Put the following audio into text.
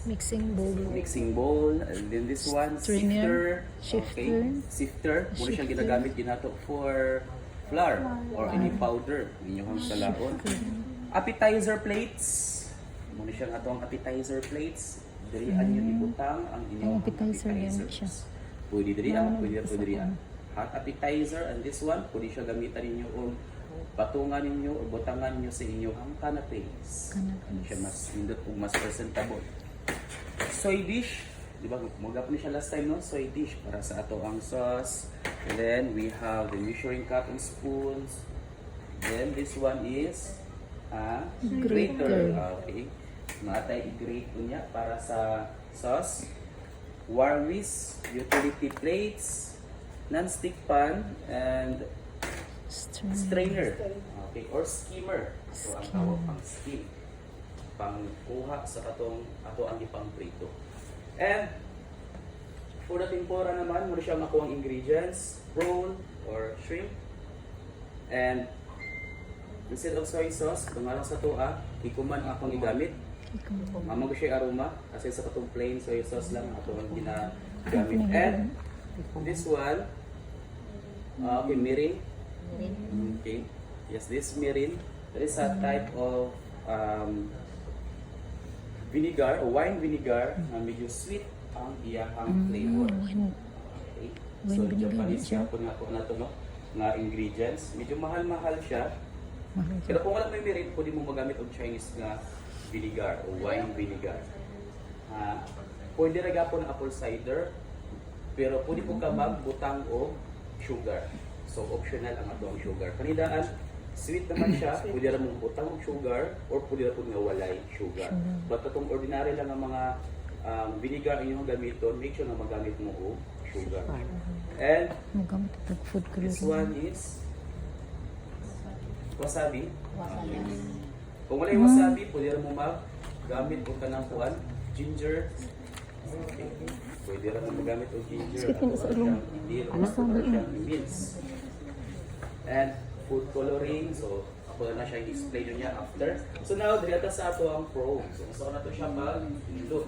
Mixing bowl. Mixing bowl, and then this one, Strainer. sifter. Okay, sifter. Muna siyang ginagamit ginato for flour or any powder. Inyong salaon. Appetizer plates. Muna siyang atong appetizer plates. Diri anyo ibutang ang inyong Appetizer yan appetizers. siya. Pwede diri pwede diri. Hot appetizer, and this one, pwede siya gamitan ninyo o patungan ninyo o butangan ninyo sa inyong canapes. Ano siya mas indot o mas presentable. Soy dish, di ba? Magap ni siya last time, no? Soy dish para sa ato ang sauce. And then we have the measuring cup and spoons. Then this one is grater. Okay. Matay i-grate ko niya para sa sauce. Warmis, utility plates, non-stick pan, and strainer. Okay, or skimmer. So ang tawag pang skim. Pangkuha sa katong ato ang ipang prito. And for the tempura naman, muna siya makuha ang ingredients, prawn or shrimp. And instead of soy sauce, tungalang sa tuwa, ikuman akong igamit. Mamang ko siya aroma kasi sa katong plain soy sauce lang ato ang ginagamit. And this one, okay, mirin. Okay. Yes, this mirin. There is a type of vinegar o wine vinegar na medyo sweet ang iyahang flavor. Okay. So, Japanese siya po nga po na ito, no? Nga ingredients. Medyo mahal-mahal siya. Pero kung wala may mirin, pwede mo magamit og Chinese nga vinegar o wine vinegar. Pwede rin po ng apple cider, pero pwede po ka magbutang o sugar. So, optional ang ato ang sugar. Kanidaan, sweet naman siya, pwede rin mong butang og sugar or pwede rin po nga walay sugar. But itong ordinary lang ang mga vinegar inyong gamiton, make sure na magamit mo o sugar. And this one is wasabi. Kung wala yung wasabi, pwede rin mo magamit o kanang kuan, ginger. Okay. Pwede rin mo magamit o ginger. Anak mo siyang mince. And food coloring. So, ako na siya i-explain niya after. So now, dito sa ato ang pro. So, gusto ko na ito siya mag-look.